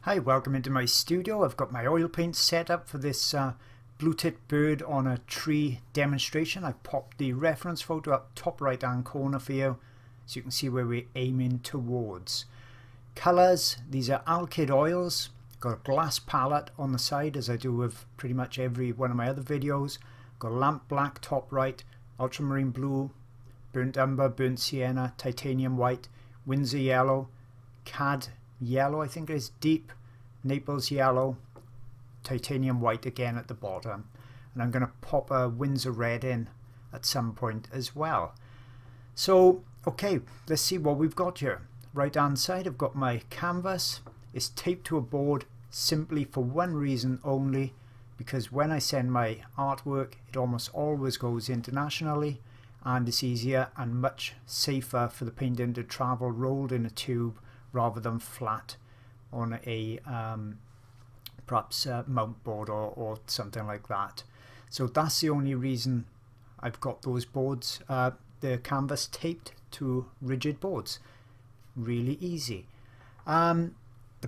Hi, welcome into my studio. I've got my oil paint set up for this blue-tit bird on a tree demonstration. I've popped the reference photo up top right hand corner for you so you can see where we're aiming towards. Colours, these are Alkyd oils. Got a glass palette on the side as I do with pretty much every one of my other videos. Got lamp black top right, ultramarine blue, burnt umber, burnt sienna, titanium white, Winsor yellow, cad yellow I think it is, deep Naples yellow, titanium white again at the bottom, and I'm going to pop a Winsor red in at some point as well. So okay, let's see what we've got here. Right hand side I've got my canvas. It's taped to a board simply for one reason only, because when I send my artwork it almost always goes internationally, and it's easier and much safer for the painting to travel rolled in a tube rather than flat on a perhaps mount board or something like that. So that's the only reason I've got those boards, the canvas taped to rigid boards. Really easy. The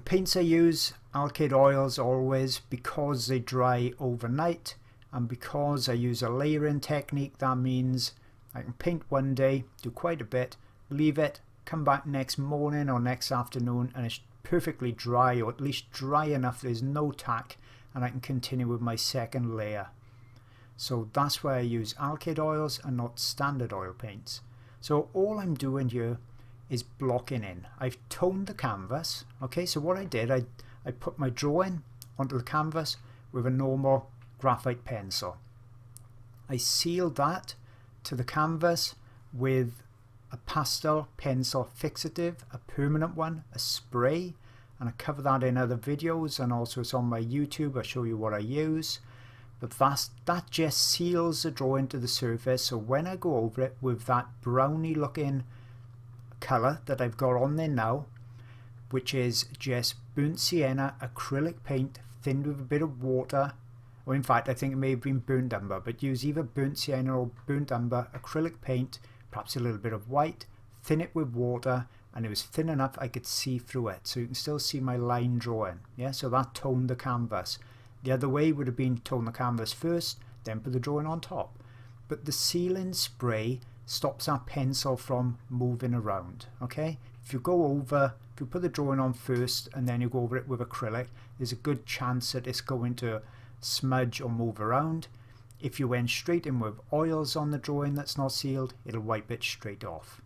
paints I use, Alkyd oils always, because they dry overnight, and because I use a layering technique. That means I can paint one day, do quite a bit, leave it, come back next morning or next afternoon and it's perfectly dry, or at least dry enough there's no tack, and I can continue with my second layer. So that's why I use Alkyd oils and not standard oil paints. So all I'm doing here is blocking in. I've toned the canvas. Okay, so what I did, I put my drawing onto the canvas with a normal graphite pencil. I sealed that to the canvas with a pastel pencil fixative, a permanent one, a spray, and I cover that in other videos, and also it's on my YouTube. I show you what I use. But that just seals the drawing to the surface, so when I go over it with that browny looking colour that I've got on there now, which is just burnt sienna acrylic paint thinned with a bit of water, or in fact I think it may have been burnt umber, but use either burnt sienna or burnt umber acrylic paint, perhaps a little bit of white, thin it with water, and it was thin enough I could see through it, so you can still see my line drawing. Yeah, so that toned the canvas. The other way would have been tone the canvas first, then put the drawing on top. But the sealing spray stops that pencil from moving around. Okay, if you put the drawing on first and then you go over it with acrylic, there's a good chance that it's going to smudge or move around. If you went straight in with oils on the drawing that's not sealed, it'll wipe it straight off.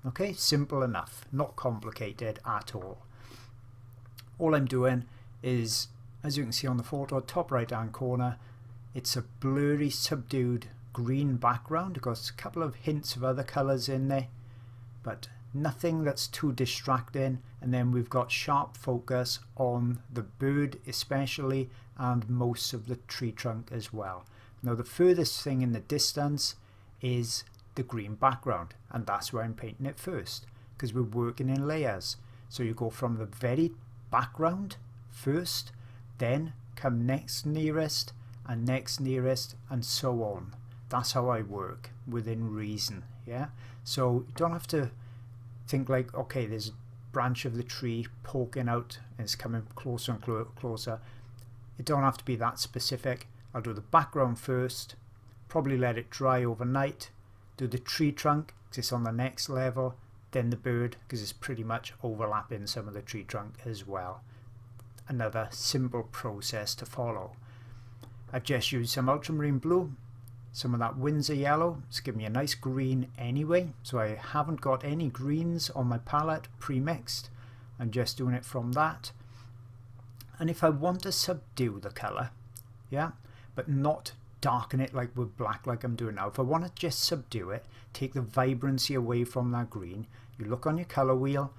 Okay, simple enough, not complicated at all. All I'm doing is, as you can see on the photo, top right hand corner, it's a blurry subdued green background. It got a couple of hints of other colours in there, but nothing that's too distracting. And then we've got sharp focus on the bird especially, and most of the tree trunk as well. Now the furthest thing in the distance is the green background, and that's where I'm painting it first, because we're working in layers. So you go from the very background first, then come next nearest and next nearest, and so on. That's how I work, within reason. Yeah, so you don't have to think like, okay, there's a branch of the tree poking out and it's coming closer and closer. It don't have to be that specific. I'll do the background first, probably let it dry overnight, do the tree trunk because it's on the next level, then the bird because it's pretty much overlapping some of the tree trunk as well. Another simple process to follow. I've just used some ultramarine blue, some of that Winsor yellow. It's giving me a nice green anyway, so I haven't got any greens on my palette pre-mixed. I'm just doing it from that. And if I want to subdue the colour, yeah, but not darken it like with black like I'm doing now, if I want to just subdue it, take the vibrancy away from that green, you look on your colour wheel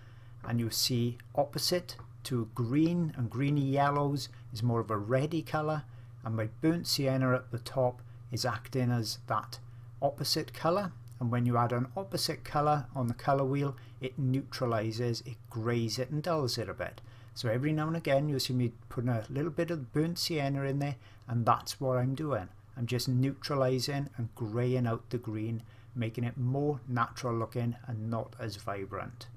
and you see opposite to green and greeny yellows is more of a reddy colour, and my burnt sienna at the top is acting as that opposite colour. And when you add an opposite colour on the colour wheel, it neutralises, it greys it and dulls it a bit. So every now and again you'll see me putting a little bit of burnt sienna in there, and that's what I'm doing. I'm just neutralising and greying out the green, making it more natural looking and not as vibrant.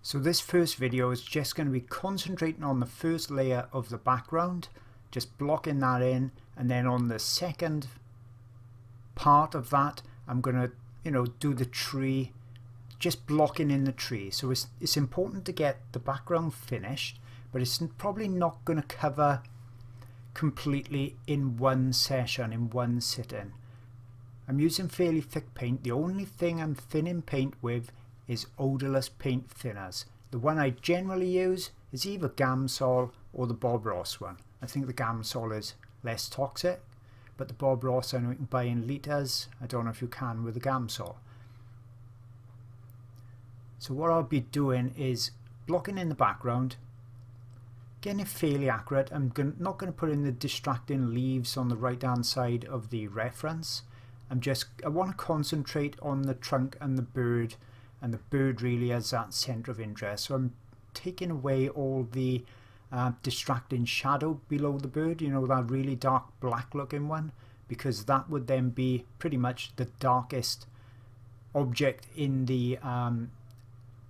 So this first video is just going to be concentrating on the first layer of the background, just blocking that in, and then on the second part of that I'm going to do the tree, just blocking in the tree. So it's important to get the background finished, but it's probably not going to cover completely in one session, in one sitting. I'm using fairly thick paint. The only thing I'm thinning paint with is odorless paint thinners. The one I generally use is either Gamsol or the Bob Ross one. I think the Gamsol is less toxic, but the Bob Ross I know you can buy in litres. I don't know if you can with the Gamsol. So what I'll be doing is blocking in the background, getting it fairly accurate. I'm not going to put in the distracting leaves on the right hand side of the reference. I want to concentrate on the trunk and the bird, and the bird really as that centre of interest. So I'm taking away all the distracting shadow below the bird, that really dark black looking one, because that would then be pretty much the darkest object in the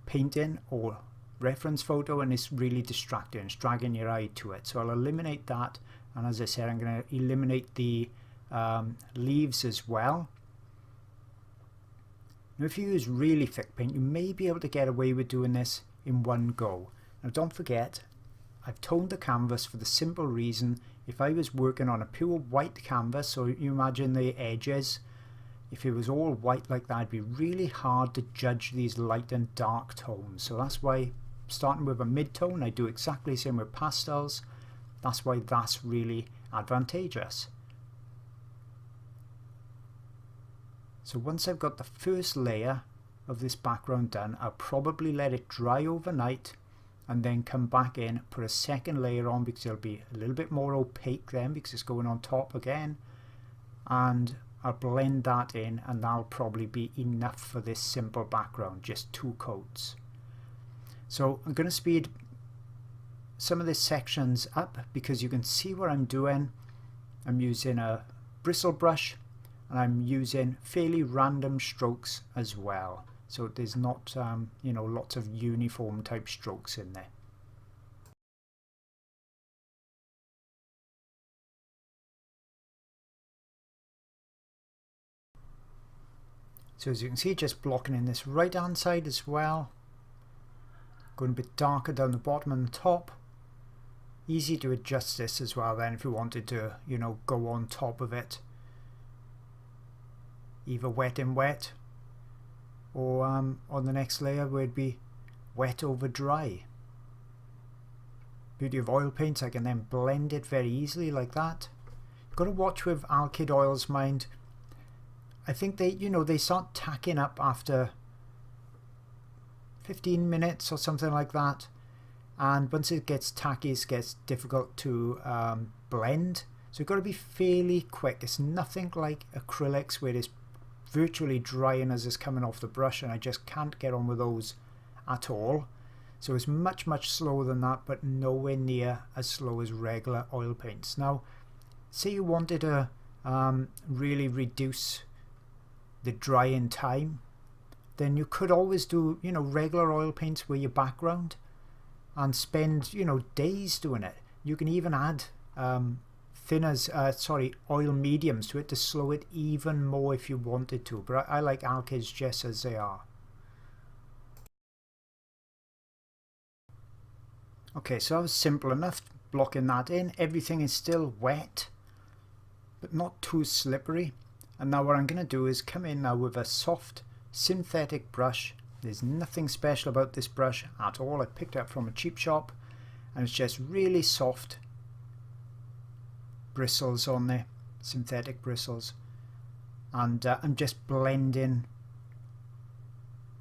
painting or reference photo, and it's really distracting. It's dragging your eye to it. So I'll eliminate that, and as I said, I'm going to eliminate the leaves as well. Now if you use really thick paint, you may be able to get away with doing this in one go. Now don't forget, I've toned the canvas for the simple reason, if I was working on a pure white canvas, so you imagine the edges, if it was all white like that, it'd be really hard to judge these light and dark tones. So that's why, starting with a mid-tone, I do exactly the same with pastels. That's why that's really advantageous. So once I've got the first layer of this background done, I'll probably let it dry overnight and then come back in, put a second layer on, because it'll be a little bit more opaque then because it's going on top again, and I'll blend that in, and that'll probably be enough for this simple background, just 2 coats. So I'm going to speed some of the sections up because you can see what I'm doing. I'm using a bristle brush, and I'm using fairly random strokes as well, so there's not lots of uniform type strokes in there. So as you can see, just blocking in this right hand side as well, going a bit darker down the bottom and the top. Easy to adjust this as well then if you wanted to go on top of it, either wet in wet, or on the next layer where it'd be wet over dry. Beauty of oil paints, I can then blend it very easily like that. You've got to watch with alkyd oils, mind. I think they start tacking up after 15 minutes or something like that, and once it gets tacky it gets difficult to blend. So you've got to be fairly quick. It's nothing like acrylics where it's virtually drying as it's coming off the brush, and I just can't get on with those at all. So it's much slower than that, but nowhere near as slow as regular oil paints. Now say you wanted to really reduce the drying time, then you could always do regular oil paints with your background and spend days doing it. You can even add oil mediums to it to slow it even more if you wanted to, but I like alkyds just as they are. Okay, so that was simple enough, blocking that in. Everything is still wet but not too slippery, and now what I'm going to do is come in now with a soft synthetic brush. There's nothing special about this brush at all. I picked it up from a cheap shop, and it's just really soft bristles on there, synthetic bristles, and I'm just blending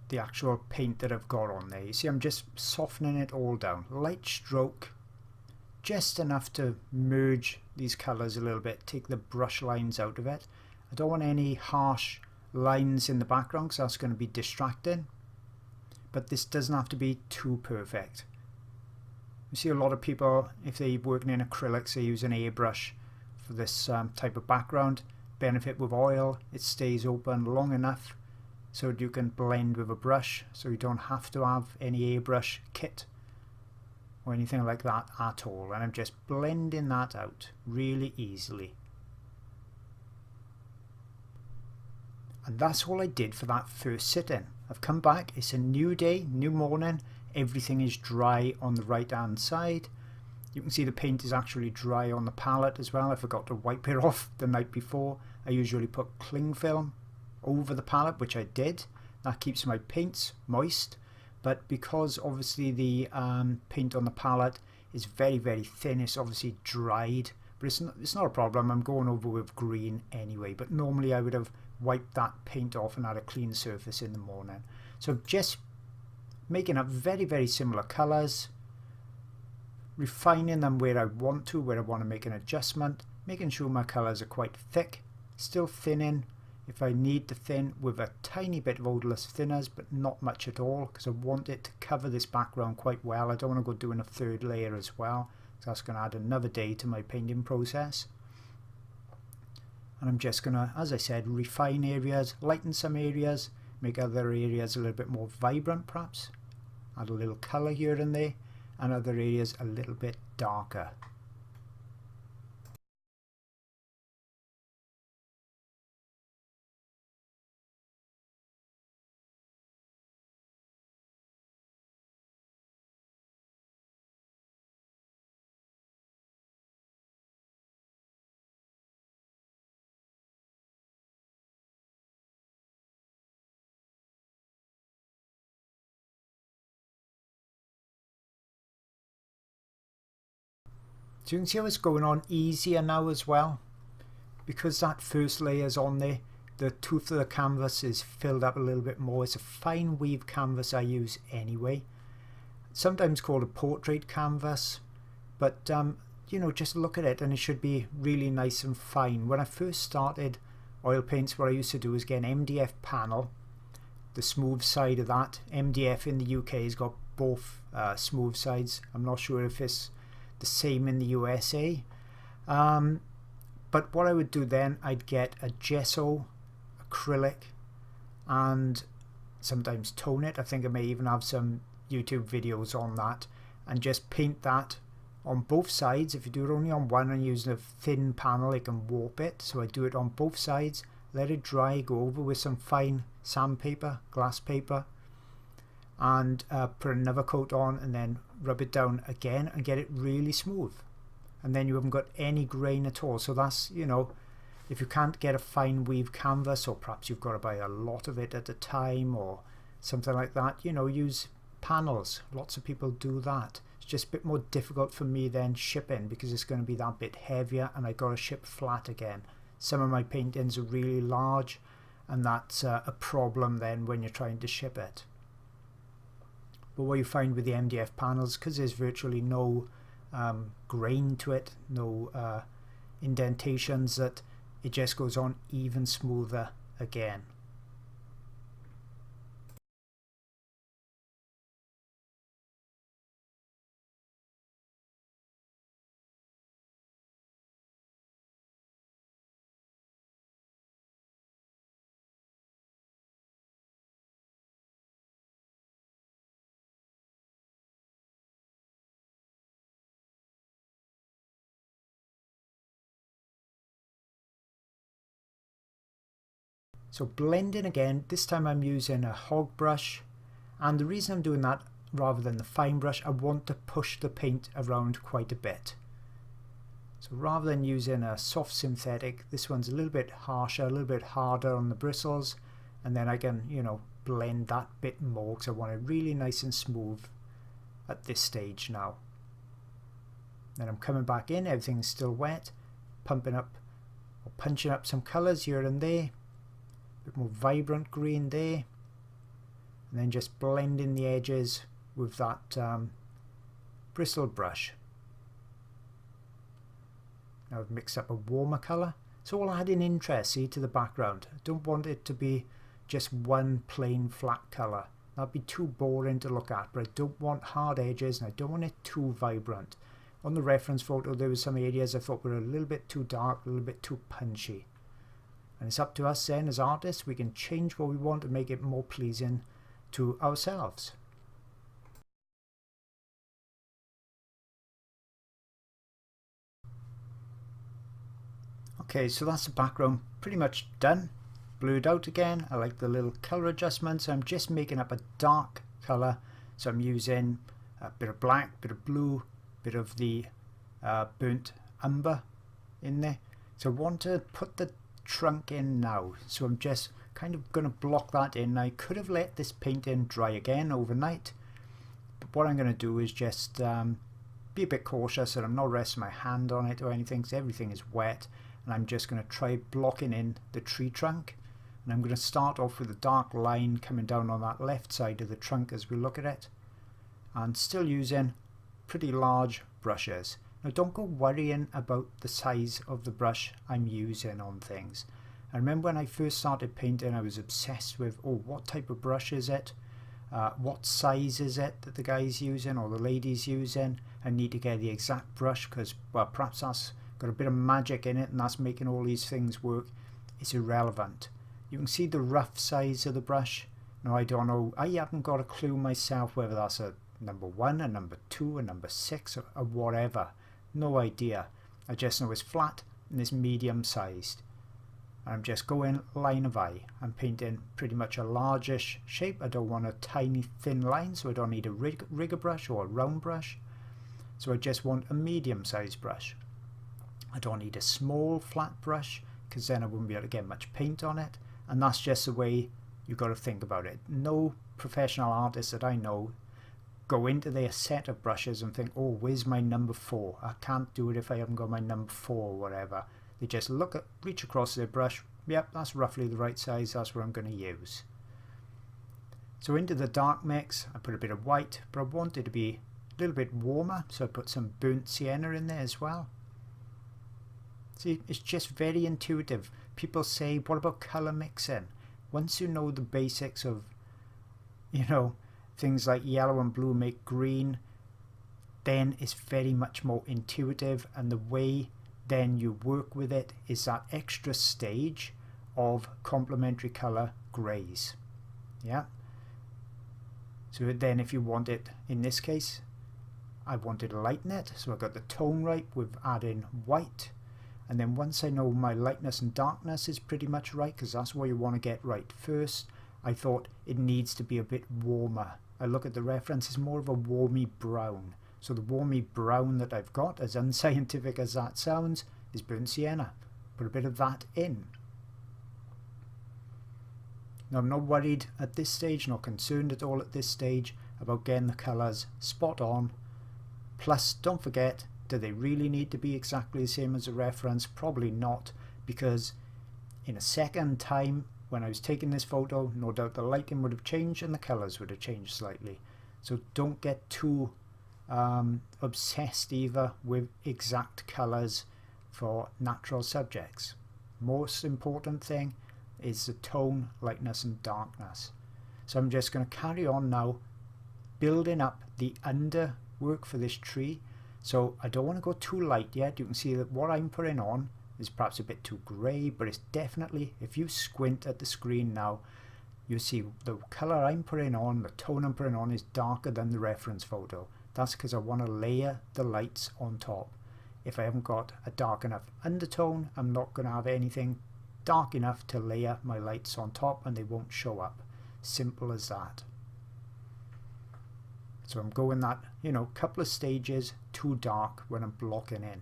the actual paint that I've got on there. You see, I'm just softening it all down, light stroke, just enough to merge these colours a little bit, take the brush lines out of it. I don't want any harsh lines in the background because that's going to be distracting, but this doesn't have to be too perfect. You see a lot of people, if they're working in acrylics, they use an airbrush for this type of background. Benefit with oil, it stays open long enough so that you can blend with a brush, so you don't have to have any airbrush kit or anything like that at all. And I'm just blending that out really easily. And that's all I did for that first sit-in. I've come back, it's a new day, new morning, everything is dry on the right hand side. You can see the paint is actually dry on the palette as well. I forgot to wipe it off the night before. I usually put cling film over the palette, which I did. That keeps my paints moist, but because obviously the paint on the palette is very thin, it's obviously dried, but it's not a problem. I'm going over with green anyway, but normally I would have wiped that paint off and had a clean surface in the morning. So just making up very similar colours, refining them where I want to make an adjustment, making sure my colours are quite thick, still thinning if I need to thin with a tiny bit of odorless thinners, but not much at all, because I want it to cover this background quite well. I don't want to go doing a third layer as well, so that's going to add another day to my painting process. And I'm just going to, as I said, refine areas, lighten some areas, make other areas a little bit more vibrant perhaps, add a little colour here and there, and other areas a little bit darker. So you can see how it's going on easier now as well. Because that first layer is on there, the tooth of the canvas is filled up a little bit more. It's a fine weave canvas I use anyway. Sometimes called a portrait canvas, but you know, just look at it and it should be really nice and fine. When I first started oil paints, what I used to do is get an MDF panel, the smooth side of that. MDF in the UK has got both smooth sides. I'm not sure if it's the same in the USA, but what I would do then, I'd get a gesso acrylic and sometimes tone it. I think I may even have some YouTube videos on that, and just paint that on both sides. If you do it only on one and using a thin panel, it can warp it, so I do it on both sides, let it dry, go over with some fine sandpaper, glass paper, and put another coat on, and then rub it down again and get it really smooth, and then you haven't got any grain at all. So that's, you know, if you can't get a fine weave canvas, or perhaps you've got to buy a lot of it at a time or something like that, you know, use panels. Lots of people do that. It's just a bit more difficult for me then shipping, because it's going to be that bit heavier and I got to ship flat again. Some of my paintings are really large, and that's a problem then when you're trying to ship it. But what you find with the MDF panels, because there's virtually no grain to it, no indentations, that it just goes on even smoother again. So blending again, this time I'm using a hog brush, and the reason I'm doing that rather than the fine brush, I want to push the paint around quite a bit. So rather than using a soft synthetic, this one's a little bit harsher, a little bit harder on the bristles, and then I can, you know, blend that bit more because I want it really nice and smooth at this stage now. Then I'm coming back in, everything's still wet, pumping up or punching up some colours here and there. Bit more vibrant green there, and then just blending the edges with that bristle brush. Now I've mixed up a warmer colour, so I'll add in interest, see, to the background. I don't want it to be just one plain flat colour. That'd be too boring to look at, but I don't want hard edges and I don't want it too vibrant. On the reference photo there were some areas I thought were a little bit too dark, a little bit too punchy. And it's up to us then as artists, we can change what we want to make it more pleasing to ourselves. Okay, so that's the background pretty much done. Blurred out again. I like the little color adjustments. I'm just making up a dark color, so I'm using a bit of black, bit of blue, bit of the burnt umber in there. So I want to put the trunk in now, so I'm just kind of going to block that in. I could have let this painting dry again overnight, but what I'm going to do is just be a bit cautious that I'm not resting my hand on it or anything, because everything is wet, and I'm just going to try blocking in the tree trunk. And I'm going to start off with a dark line coming down on that left side of the trunk as we look at it, and still using pretty large brushes. Now don't go worrying about the size of the brush I'm using on things. I remember when I first started painting, I was obsessed with, oh, what type of brush is it? What size is it that the guy's using or the lady's using? I need to get the exact brush because, well, perhaps that's got a bit of magic in it and that's making all these things work. It's irrelevant. You can see the rough size of the brush. Now I don't know, I haven't got a clue myself whether that's a number 1, a number 2, a number 6 or whatever. No idea. I just know it's flat and it's medium sized. I'm just going line of eye. I'm painting pretty much a largish shape. I don't want a tiny thin line, so I don't need a rigger brush or a round brush. So I just want a medium sized brush. I don't need a small flat brush because then I wouldn't be able to get much paint on it. And that's just the way you've got to think about it. No professional artists that I know go into their set of brushes and think, oh, where's my number 4? I can't do it if I haven't got my number 4 or whatever. They just reach across their brush. Yep, that's roughly the right size. That's what I'm going to use. So into the dark mix, I put a bit of white, but I want it to be a little bit warmer, so I put some burnt sienna in there as well. See, it's just very intuitive. People say, what about color mixing? Once you know the basics of, things like yellow and blue make green, then it's very much more intuitive, and the way then you work with it is that extra stage of complementary color grays. Yeah. So then if you want it, in this case, I wanted to lighten it, so I got the tone right with adding white. And then once I know my lightness and darkness is pretty much right, because that's what you want to get right first, I thought it needs to be a bit warmer. I look at the reference, it's more of a warmy brown. So the warmy brown that I've got, as unscientific as that sounds, is burnt sienna. Put a bit of that in. Now I'm not worried at this stage, not concerned at all at this stage about getting the colours spot on. Plus, don't forget, do they really need to be exactly the same as a reference? Probably not, because in a second time when I was taking this photo, no doubt the lighting would have changed and the colours would have changed slightly. So don't get too obsessed either with exact colours for natural subjects. Most important thing is the tone, lightness and darkness. So I'm just going to carry on now building up the underwork for this tree. So I don't want to go too light yet. You can see that what I'm putting on is perhaps a bit too grey, but it's definitely, if you squint at the screen now, you see the colour I'm putting on, the tone I'm putting on is darker than the reference photo. That's because I want to layer the lights on top. If I haven't got a dark enough undertone, I'm not going to have anything dark enough to layer my lights on top and they won't show up. Simple as that. So I'm going that, couple of stages too dark when I'm blocking in.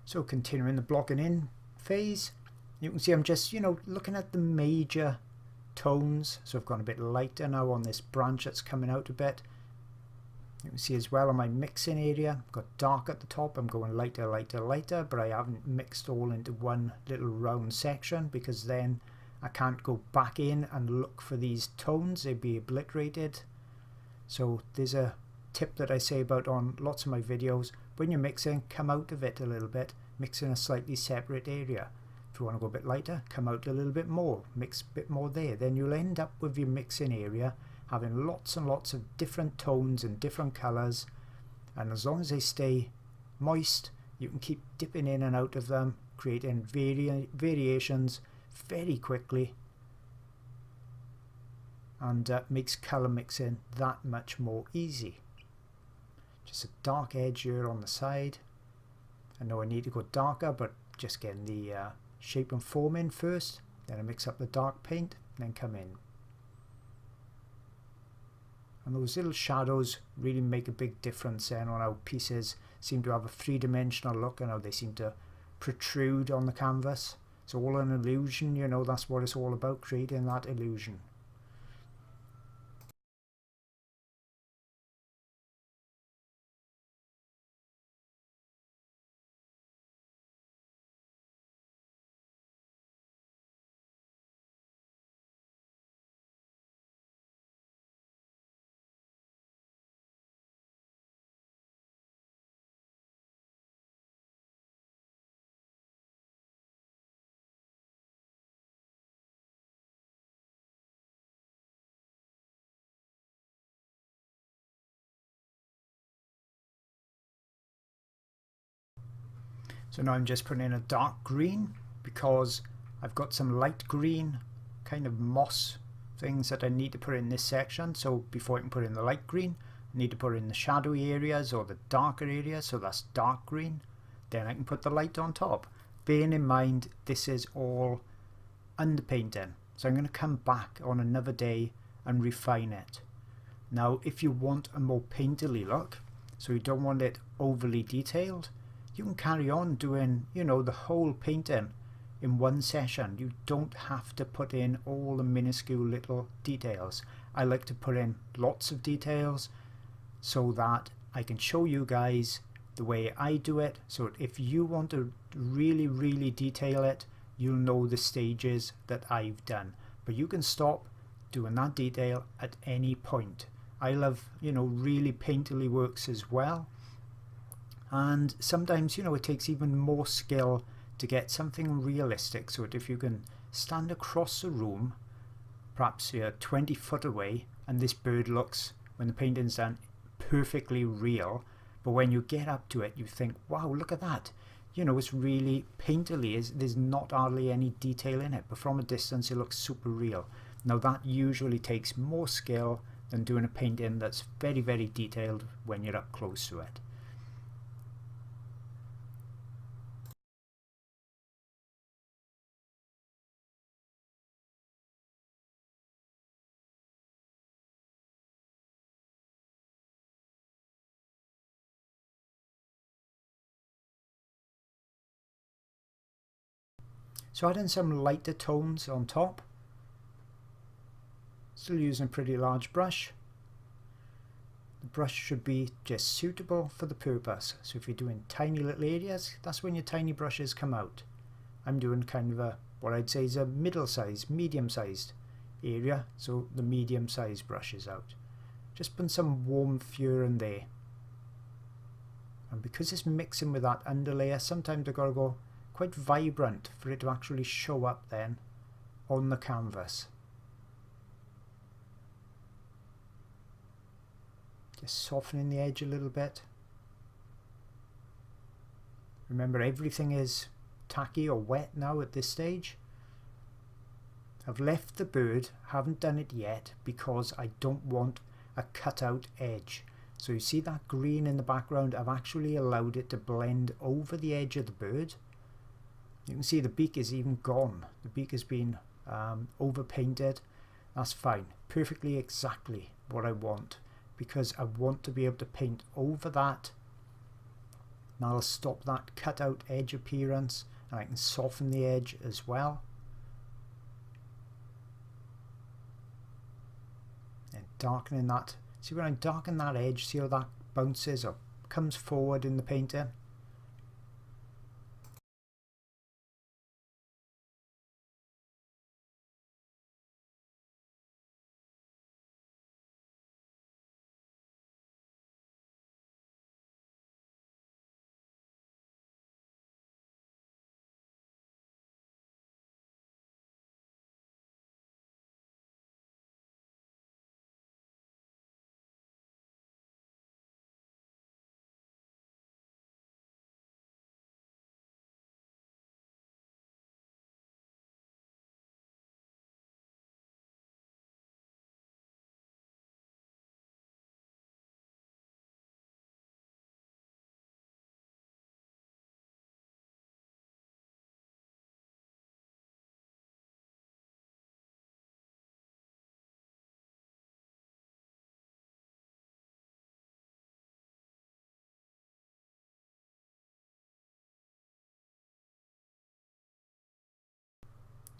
So continuing the blocking in phase, you can see I'm just, looking at the major tones. So I've gone a bit lighter now on this branch that's coming out a bit. You can see as well on my mixing area, I've got dark at the top, I'm going lighter, lighter, lighter, but I haven't mixed all into one little round section because then I can't go back in and look for these tones, they'd be obliterated. So there's a tip that I say about on lots of my videos: when you're mixing, come out of it a little bit, mix in a slightly separate area. If you want to go a bit lighter, come out a little bit more, mix a bit more there. Then you'll end up with your mixing area having lots and lots of different tones and different colours, and as long as they stay moist, you can keep dipping in and out of them, creating variations very quickly, and makes colour mixing that much more easy. Just a dark edge here on the side. I know I need to go darker, but just getting the shape and form in first, then I mix up the dark paint, then come in. And those little shadows really make a big difference then on how pieces seem to have a three-dimensional look and how they seem to protrude on the canvas. It's all an illusion, that's what it's all about, creating that illusion. So now I'm just putting in a dark green because I've got some light green kind of moss things that I need to put in this section. So before I can put in the light green, I need to put in the shadowy areas or the darker areas, so that's dark green. Then I can put the light on top. Bearing in mind this is all underpainting, so I'm going to come back on another day and refine it. Now if you want a more painterly look, so you don't want it overly detailed, you can carry on doing, the whole painting in one session. You don't have to put in all the minuscule little details. I like to put in lots of details so that I can show you guys the way I do it. So if you want to really, really detail it, you'll know the stages that I've done. But you can stop doing that detail at any point. I love, really painterly works as well. And sometimes, it takes even more skill to get something realistic. So if you can stand across the room, perhaps 20 foot away, and this bird looks, when the painting's done, perfectly real. But when you get up to it, you think, wow, look at that. It's really painterly. There's not hardly any detail in it. But from a distance, it looks super real. Now that usually takes more skill than doing a painting that's very, very detailed when you're up close to it. So adding some lighter tones on top. Still using a pretty large brush. The brush should be just suitable for the purpose. So if you're doing tiny little areas, that's when your tiny brushes come out. I'm doing kind of what I'd say is a middle-sized, medium-sized area, so the medium-sized brush is out. Just put some warmth here and there. And because it's mixing with that underlayer, sometimes I've got to go quite vibrant for it to actually show up then on the canvas. Just softening the edge a little bit. Remember, everything is tacky or wet now at this stage. I've left the bird, haven't done it yet because I don't want a cutout edge. So you see that green in the background, I've actually allowed it to blend over the edge of the bird. You can see the beak is even gone. The beak has been over painted. That's fine. Perfectly exactly what I want, because I want to be able to paint over that and that'll stop that cut out edge appearance, and I can soften the edge as well. And darkening that, see when I darken that edge, see how that bounces or comes forward in the painting.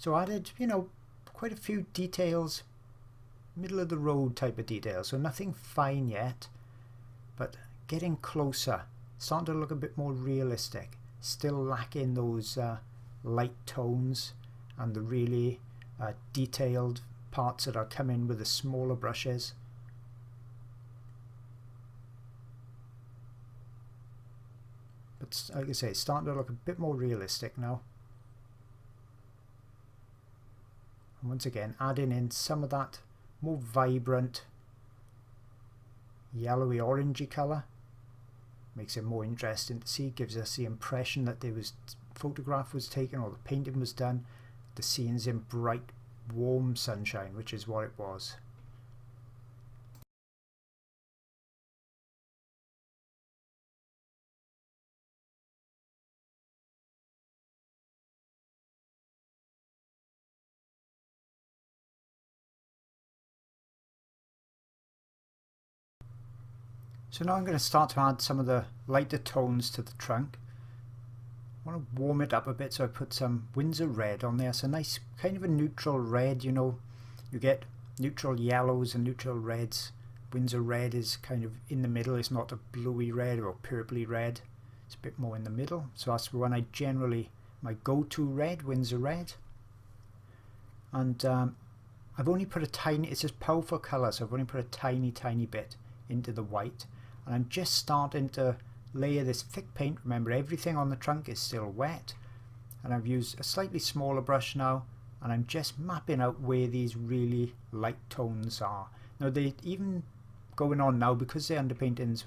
So I added, you know, quite a few details, middle of the road type of details, so nothing fine yet, but getting closer, starting to look a bit more realistic, still lacking those light tones and the really detailed parts that are coming with the smaller brushes. But like I say, it's starting to look a bit more realistic now. And once again, adding in some of that more vibrant yellowy orangey colour makes it more interesting to see, gives us the impression that there was photograph was taken or the painting was done. The scene's in bright warm sunshine, which is what it was. So now I'm going to start to add some of the lighter tones to the trunk. I want to warm it up a bit, so I put some Winsor Red on there. It's a nice kind of a neutral red, you know. You get neutral yellows and neutral reds. Winsor Red is kind of in the middle. It's not a bluey red or purpley red. It's a bit more in the middle. So that's when I generally, my go-to red, Winsor Red. And I've only put a tiny, it's a powerful colour, so I've only put a tiny bit into the white. And I'm just starting to layer this thick paint. Remember, everything on the trunk is still wet, and I've used a slightly smaller brush now, and I'm just mapping out where these really light tones are. Now they even going on now, because the underpainting's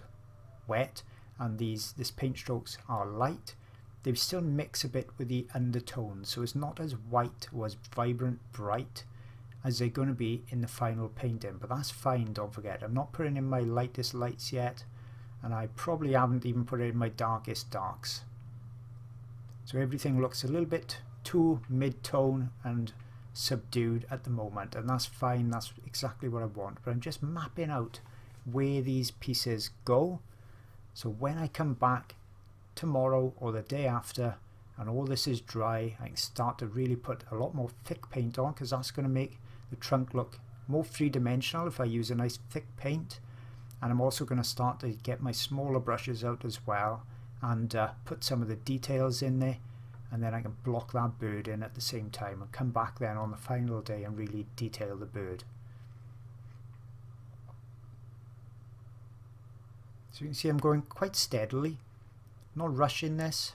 wet and this paint strokes are light, they still mix a bit with the undertones, so it's not as white or as vibrant bright as they're going to be in the final painting. But that's fine, don't forget, I'm not putting in my lightest lights yet, and I probably haven't even put in my darkest darks. So everything looks a little bit too mid-tone and subdued at the moment, and that's fine, that's exactly what I want. But I'm just mapping out where these pieces go, so when I come back tomorrow or the day after and all this is dry, I can start to really put a lot more thick paint on, because that's going to make the trunk look more three-dimensional if I use a nice thick paint. And I'm also going to start to get my smaller brushes out as well and put some of the details in there, and then I can block that bird in at the same time and come back then on the final day and really detail the bird. So you can see I'm going quite steadily, not rushing this.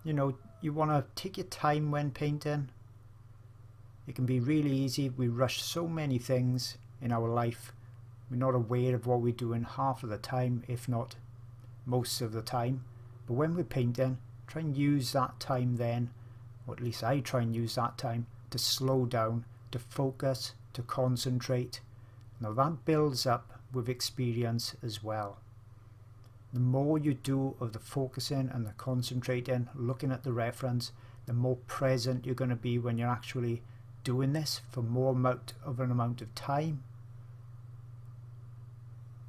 You know, you want to take your time when painting. It can be really easy. We rush so many things in our life. We're not aware of what we're doing half of the time, if not most of the time. But when we're painting, try and use that time then, or at least I try and use that time, to slow down, to focus, to concentrate. Now that builds up with experience as well. The more you do of the focusing and the concentrating, looking at the reference, the more present you're going to be when you're actually doing this for more amount of time.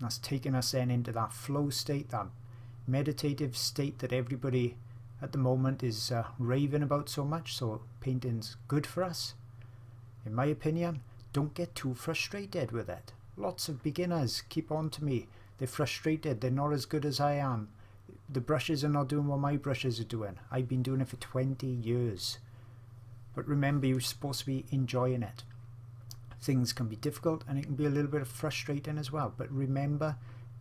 That's taking us then into that flow state, that meditative state that everybody at the moment is raving about so much, so painting's good for us. In my opinion, don't get too frustrated with it. Lots of beginners keep on to me. They're frustrated, they're not as good as I am. The brushes are not doing what my brushes are doing. I've been doing it for 20 years. But remember, you're supposed to be enjoying it. Things can be difficult and it can be a little bit frustrating as well. But remember,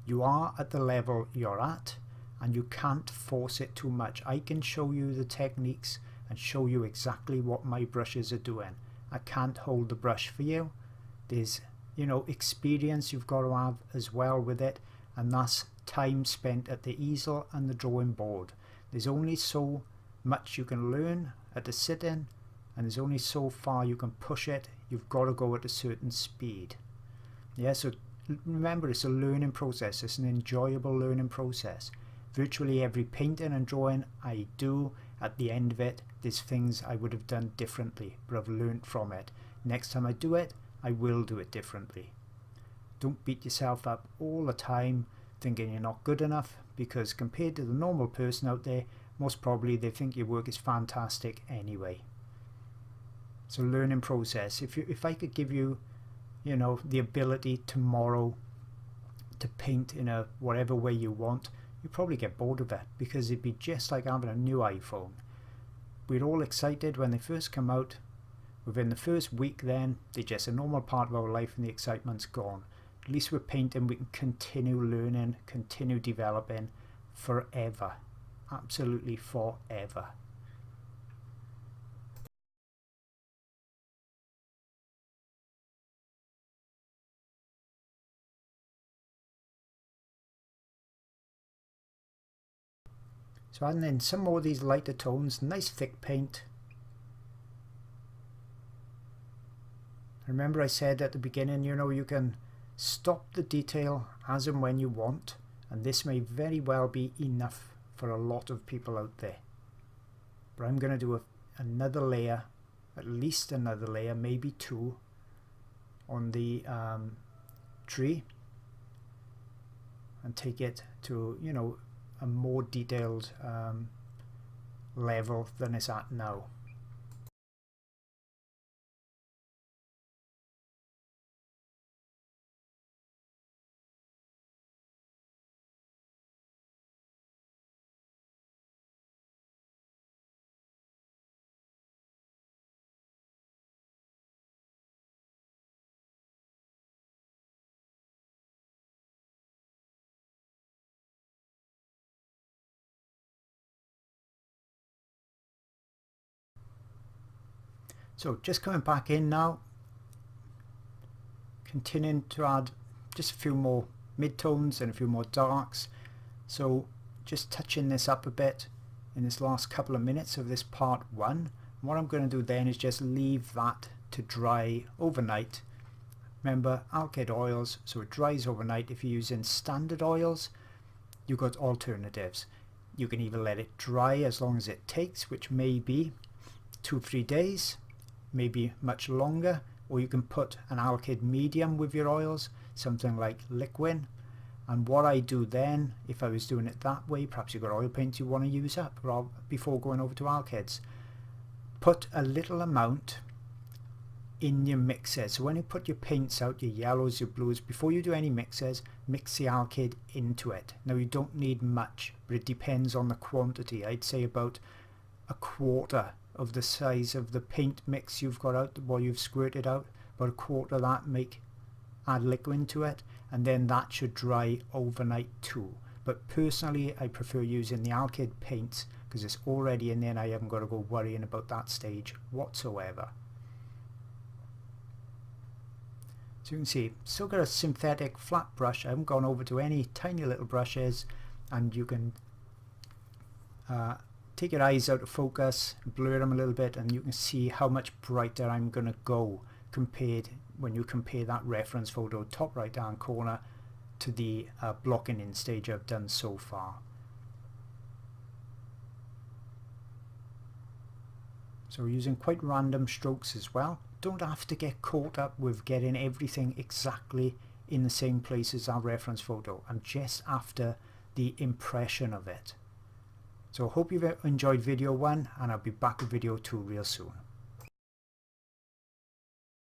you are at the level you're at and you can't force it too much. I can show you the techniques and show you exactly what my brushes are doing. I can't hold the brush for you. There's, you know, experience you've got to have as well with it, and that's time spent at the easel and the drawing board. There's only so much you can learn at the sit-in, and there's only so far you can push it. You've got to go at a certain speed. Yeah, so remember, it's a learning process. It's an enjoyable learning process. Virtually every painting and drawing I do, at the end of it, there's things I would have done differently, but I've learned from it. Next time I do it, I will do it differently. Don't beat yourself up all the time thinking you're not good enough, because compared to the normal person out there, most probably they think your work is fantastic anyway. It's a learning process. If I could give you, you know, the ability tomorrow to paint in a whatever way you want, you'd probably get bored of it, because it'd be just like having a new iPhone. We're all excited when they first come out. Within the first week then, they're just a normal part of our life and the excitement's gone. At least with painting we can continue learning, continue developing forever. Absolutely forever. So adding in some more of these lighter tones, nice thick paint. Remember I said at the beginning, you know, you can stop the detail as and when you want, and this may very well be enough for a lot of people out there. But I'm going to do another layer, at least another layer, maybe two, on the tree, and take it to, you know, a more detailed level than it's at now. So just coming back in now, continuing to add just a few more midtones and a few more darks. So just touching this up a bit in this last couple of minutes of this part one. What I'm going to do then is just leave that to dry overnight. Remember, alkyd oils, so it dries overnight. If you're using standard oils, you've got alternatives. You can either let it dry as long as it takes, which may be 2-3 days, maybe much longer, or you can put an alkyd medium with your oils, something like Liquin. And what I do then, if I was doing it that way, perhaps you've got oil paints you want to use up before going over to alkyds, put a little amount in your mixers. So when you put your paints out, your yellows, your blues, before you do any mixers, mix the alkyd into it. Now you don't need much, but it depends on the quantity. I'd say about a quarter of the size of the paint mix you've got out, what you've squirted out, about a quarter of that, add liquid to it, and then that should dry overnight too. But personally I prefer using the alkyd paints because it's already in there and I haven't got to go worrying about that stage whatsoever. So you can see, still got a synthetic flat brush. I haven't gone over to any tiny little brushes, and you can take your eyes out of focus, blur them a little bit, and you can see how much brighter I'm going to go compared when you compare that reference photo top right hand corner to the blocking in stage I've done so far. So we're using quite random strokes as well. Don't have to get caught up with getting everything exactly in the same place as our reference photo. I'm just after the impression of it. So I hope you've enjoyed video 1, and I'll be back with video 2 real soon.